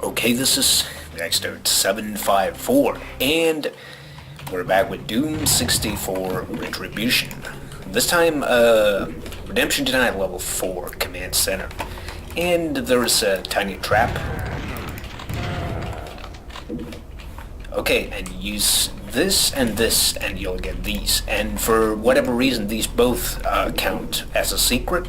Okay, this is Dexter 754, and we're back with Doom 64 Retribution. This time, Redemption Denied level 4 Command Center. And there's a tiny trap. Okay, and use this, and you'll get these. And for whatever reason, these both count as a secret.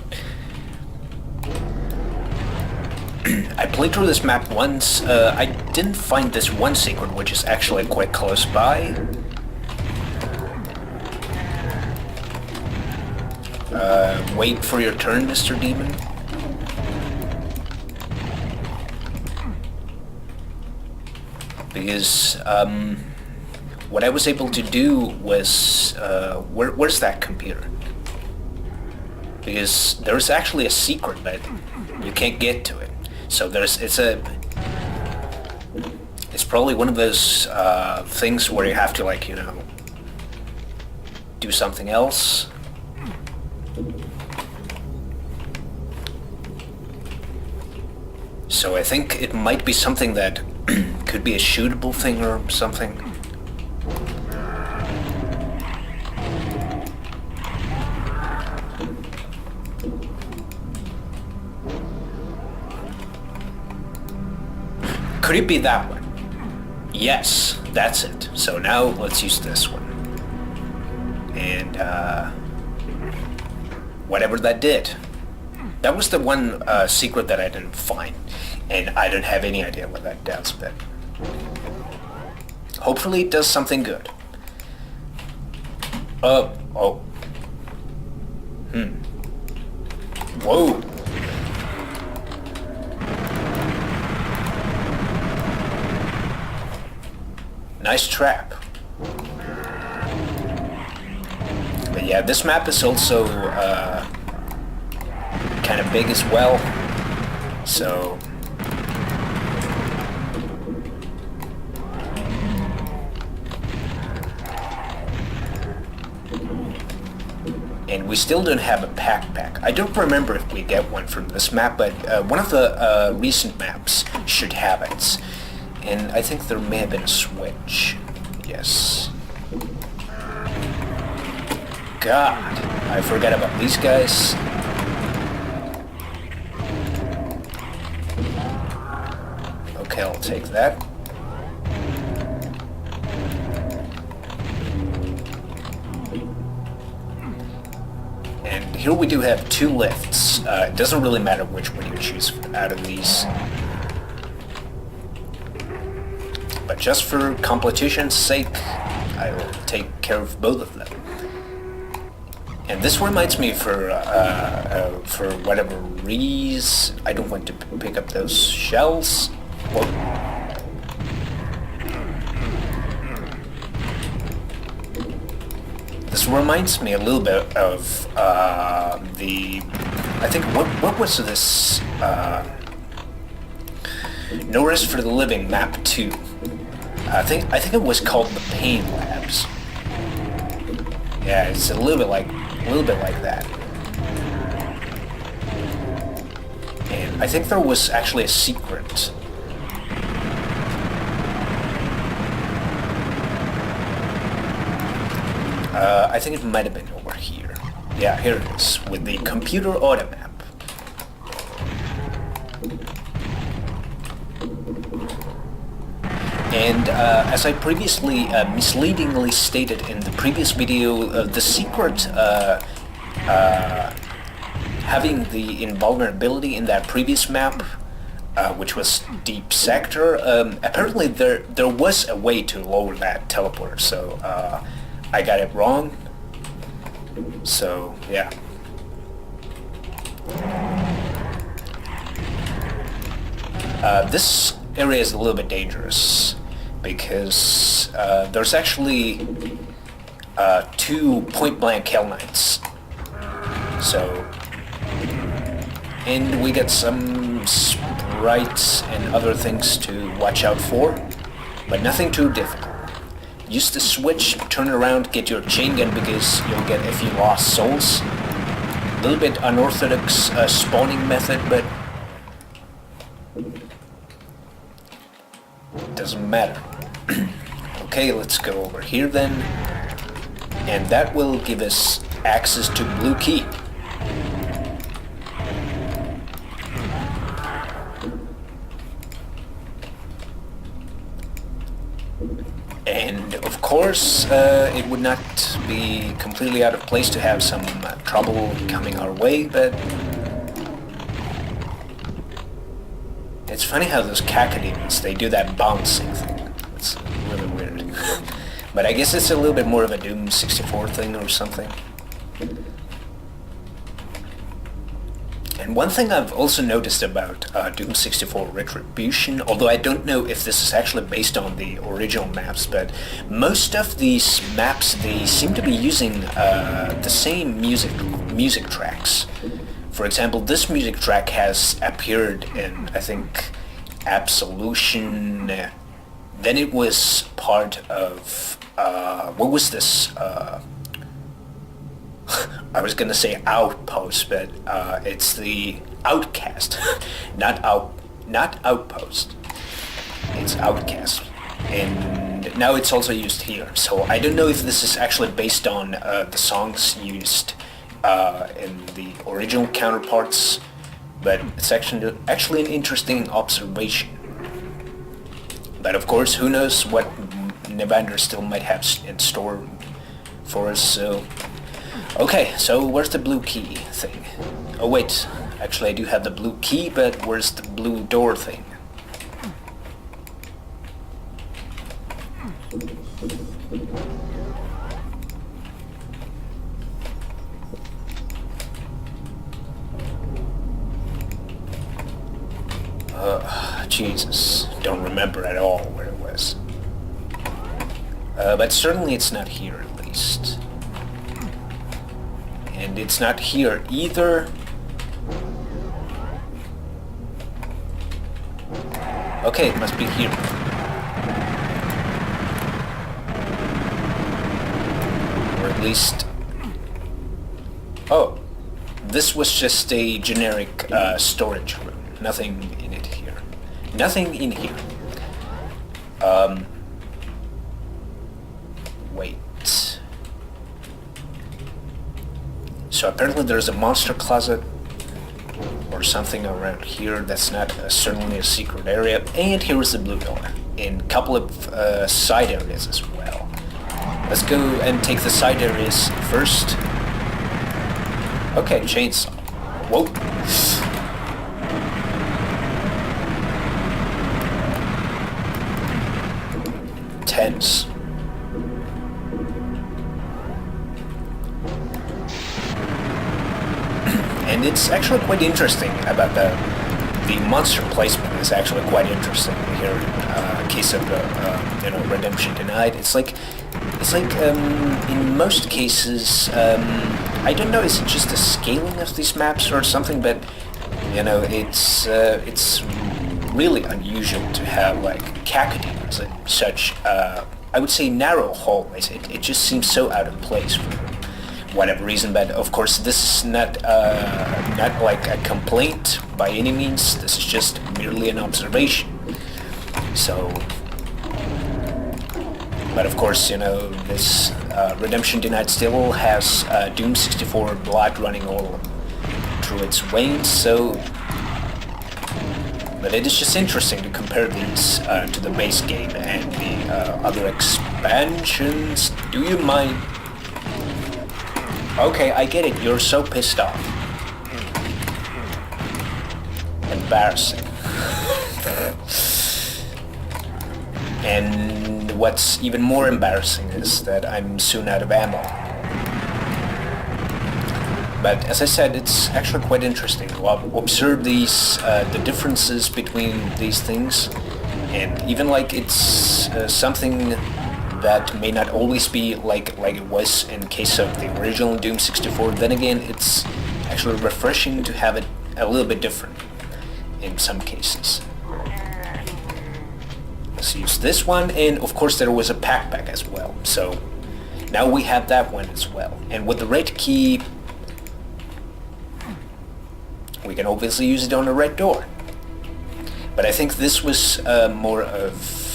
I played through this map once. I didn't find this one secret, which is actually quite close by. Wait for your turn, Mr. Demon. Because what I was able to do was where's that computer? Because there's actually a secret, but you can't get to it. So it's probably one of those things where you have to, like, you know, do something else. So I think it might be something that could be a shootable thing or something. Could it be that one? Yes, that's it. So now let's use this one. And whatever that did. That was the one secret that I didn't find. And I don't have any idea what that does, but hopefully it does something good. Whoa. Nice trap. But yeah, this map is also kind of big as well, so and we still don't have a pack. I don't remember if we get one from this map, but one of the recent maps should have it. And I think there may have been a switch. Yes. God, I forgot about these guys. Okay, I'll take that. And here we do have two lifts. It doesn't really matter which one you choose out of these. But just for competition's sake, I will take care of both of them. And this reminds me, for whatever reason, I don't want to pick up those shells. Whoa. This reminds me a little bit of I think, what was this? No Rest for the Living Map 2. I think it was called the Pain Labs. Yeah, it's a little bit like that. And I think there was actually a secret. I think it might have been over here. Yeah, here it is, with the computer auto map. And as I previously misleadingly stated in the previous video, the secret having the invulnerability in that previous map, which was Deep Sector, apparently there was a way to lower that teleporter, so I got it wrong. So yeah. This area is a little bit dangerous because there's actually two point-blank Hell Knights. So, and we get some sprites and other things to watch out for, but nothing too difficult. Use the switch, turn around, get your chain gun because you'll get a few lost souls. A little bit unorthodox spawning method, but Doesn't matter. Okay, let's go over here then. And that will give us access to blue key. And of course, it would not be completely out of place to have some trouble coming our way, but it's funny how those cacodemons, they do that bouncing thing. It's really weird. But I guess it's a little bit more of a Doom 64 thing or something. And one thing I've also noticed about Doom 64 Retribution, although I don't know if this is actually based on the original maps, but most of these maps, they seem to be using the same music tracks. For example, this music track has appeared in, I think, Absolution. Then it was part of, what was this? I was gonna say Outpost, but it's the Outcast, not Outpost. It's Outcast, and now it's also used here. So I don't know if this is actually based on the songs used in the original counterparts, but it's actually an interesting observation. But of course, who knows what Nevander still might have in store for us. So. Okay, so where's the blue key thing? Oh wait, actually I do have the blue key, but where's the blue door thing? Jesus, don't remember at all where it was. But certainly it's not here at least. And it's not here either. Okay, it must be here. Or at least... Oh, this was just a generic storage room. Nothing in it here. Nothing in here. Wait. So apparently there's a monster closet or something around here that's not certainly a secret area. And here is the blue door. And a couple of side areas as well. Let's go and take the side areas first. Okay, chainsaw. Whoa. Tense. And it's actually quite interesting about the monster placement is actually quite interesting here in case of Redemption Denied. It's like in most cases, I don't know, is it just the scaling of these maps or something, but it's really unusual to have like cacodemons in such I would say narrow hallways. It just seems so out of place for whatever reason, but of course this is not like a complaint by any means. This is just merely an observation. So, but of course, this Redemption Denied still has Doom 64 blood running all through its veins. So, but it is just interesting to compare these to the base game and the other expansions. Do you mind? Okay, I get it. You're so pissed off. Embarrassing. And what's even more embarrassing is that I'm soon out of ammo. But as I said, it's actually quite interesting to observe these, the differences between these things. And even like it's something that may not always be like it was in case of the original Doom 64. Then again, it's actually refreshing to have it a little bit different in some cases. Let's use this one, and of course there was a pack as well. So now we have that one as well. And with the red key, we can obviously use it on a red door. But I think this was more of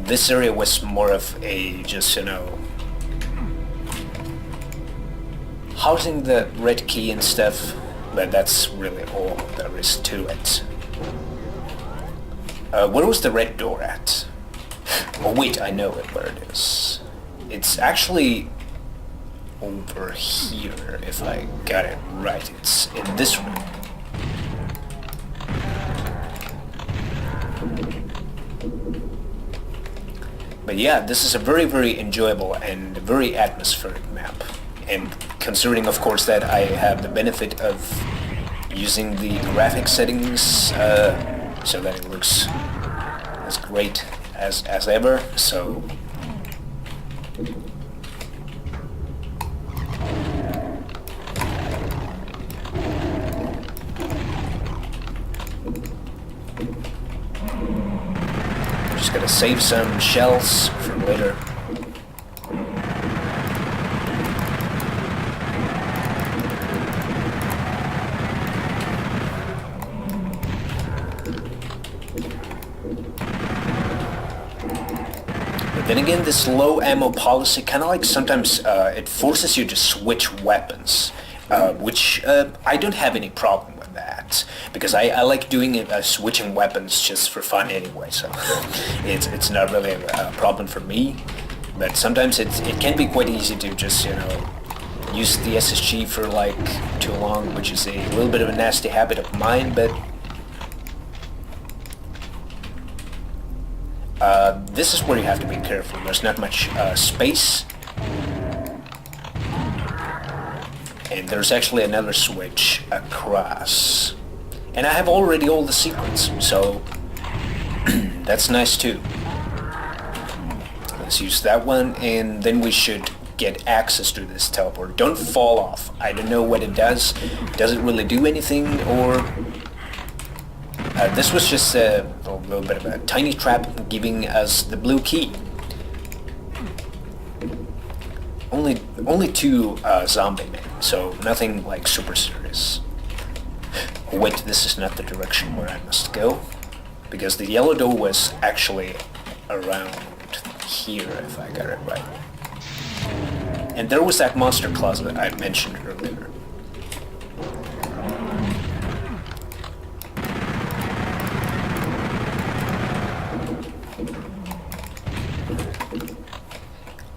this area was more of a just, you know, housing the red key and stuff, but that's really all there is to it. Where was the red door at? Oh wait, I know it, where it is. It's actually over here, if I got it right. It's in this room. But yeah, this is a very, very enjoyable and very atmospheric map. And considering, of course, that I have the benefit of using the graphic settings so that it looks as great as ever, so just gonna save some shells for later. Then again, this low ammo policy kind of like sometimes it forces you to switch weapons, which I don't have any problem with that, because I like doing it switching weapons just for fun anyway, so it's not really a problem for me. But sometimes it can be quite easy to just, you know, use the SSG for like too long, which is a little bit of a nasty habit of mine, but this is where you have to be careful. There's not much space. And there's actually another switch across. And I have already all the secrets, so that's nice too. Let's use that one, and then we should get access to this teleport. Don't fall off. I don't know what it does. Does it really do anything, or... this was just a little bit of a tiny trap giving us the blue key. Only two zombie men, so nothing like super serious. Wait, this is not the direction where I must go, because the yellow door was actually around here, if I got it right. And there was that monster closet I mentioned earlier.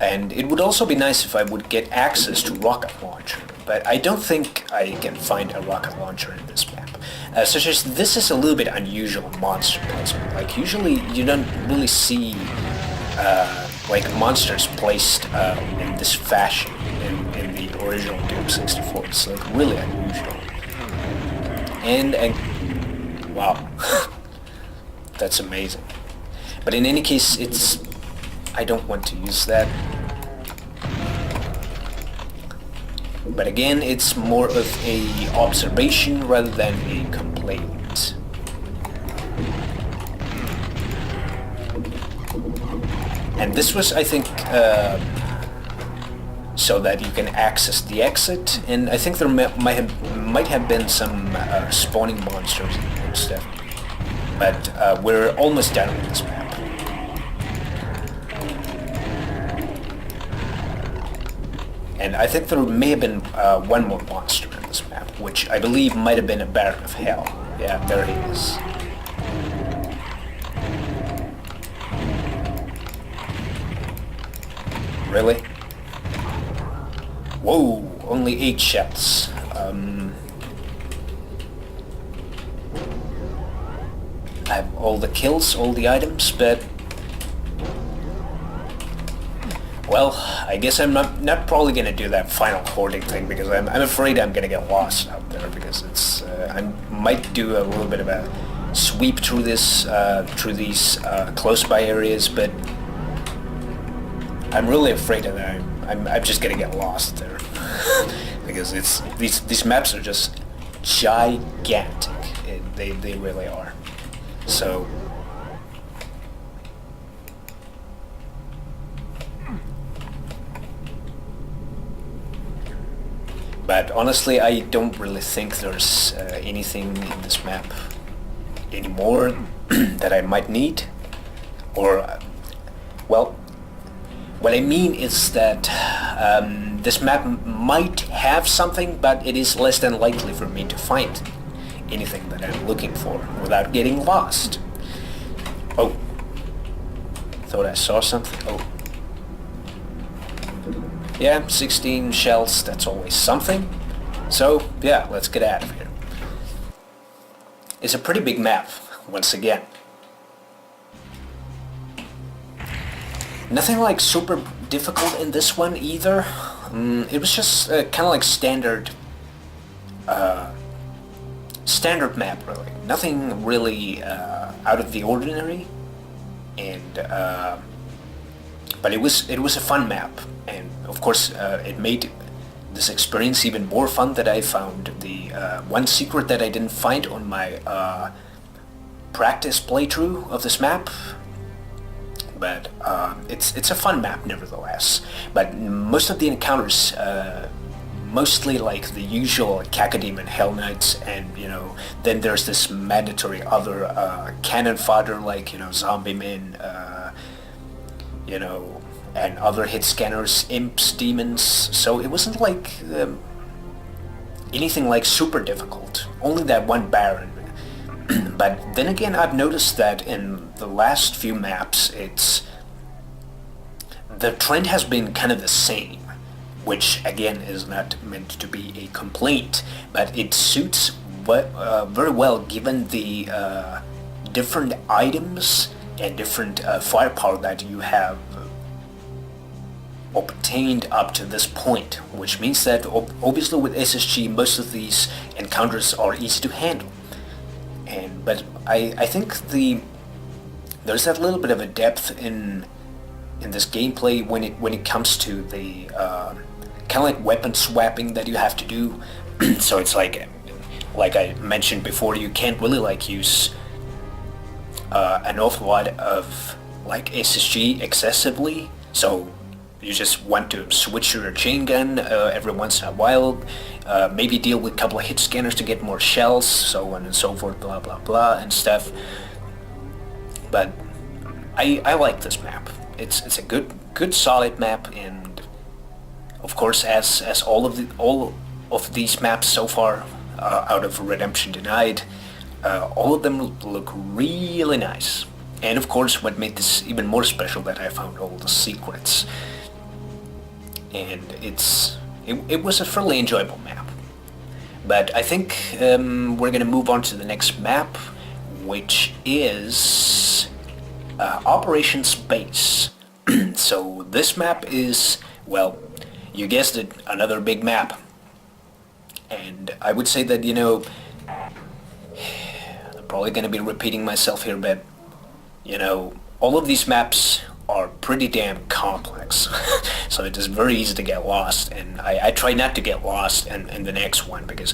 And it would also be nice if I would get access to rocket launcher, but I don't think I can find a rocket launcher in this map. Such as this is a little bit unusual monster placement. Like usually you don't really see like monsters placed in this fashion in the original Doom 64. It's like really unusual. And wow, that's amazing. But in any case, I don't want to use that. But again, it's more of a observation rather than a complaint. And this was, I think, so that you can access the exit, and I think there might have been some spawning monsters and stuff. But we're almost done with this map. And I think there may have been one more monster in this map, which I believe might have been a Baron of Hell. Yeah, there he is. Really? Whoa, only 8 shells. I have all the kills, all the items, but... Well, I guess I'm not probably gonna do that final hoarding thing, because I'm afraid I'm gonna get lost out there, because it's I might do a little bit of a sweep through this through these close by areas, but I'm really afraid of that. I'm just gonna get lost there because it's these maps are just gigantic. They really are. So. But honestly, I don't really think there's anything in this map anymore that I might need. Or Well, what I mean is that this map might have something, but it is less than likely for me to find anything that I'm looking for without getting lost. Oh, thought I saw something. Oh, yeah, 16 shells, that's always something. So yeah, let's get out of here. It's a pretty big map, once again. Nothing like super difficult in this one either. It was just kind of like standard map, really. Nothing really out of the ordinary, and but it was a fun map, and of course it made this experience even more fun that I found the one secret that I didn't find on my practice playthrough of this map. But it's a fun map nevertheless. But most of the encounters, mostly like the usual Cacodemon Hell Knights, and then there's this mandatory other cannon fodder like zombie men, and other hit scanners, imps, demons. So it wasn't like anything like super difficult. Only that one Baron. But then again, I've noticed that in the last few maps, the trend has been kind of the same, which again is not meant to be a complaint, but it suits very well given the different items and different firepower that you have obtained up to this point, which means that obviously with SSG most of these encounters are easy to handle. But I think there's that little bit of a depth in this gameplay when it comes to the kind of like weapon swapping that you have to do. So it's like I mentioned before, you can't really like use an awful lot of like SSG excessively. So you just want to switch your chain gun every once in a while, maybe deal with a couple of hit scanners to get more shells, so on and so forth, blah blah blah and stuff. But I like this map. It's a good solid map, and of course as all of these maps so far out of Redemption Denied, all of them look really nice. And of course what made this even more special, that I found all the secrets. And it was a fairly enjoyable map. But I think we're gonna move on to the next map, which is Operation Space. So this map is, well, you guessed it, another big map. And I would say that, I'm probably gonna be repeating myself here, but all of these maps are pretty damn complex. So it is very easy to get lost, and I try not to get lost in the next one, because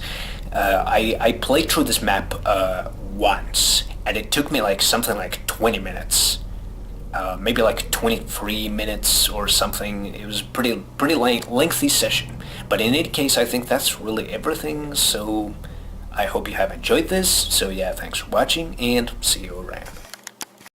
I played through this map once, and it took me like something like 20 minutes, maybe like 23 minutes or something. It was a pretty lengthy session, but in any case I think that's really everything. So I hope you have enjoyed this. So yeah, thanks for watching, and see you around.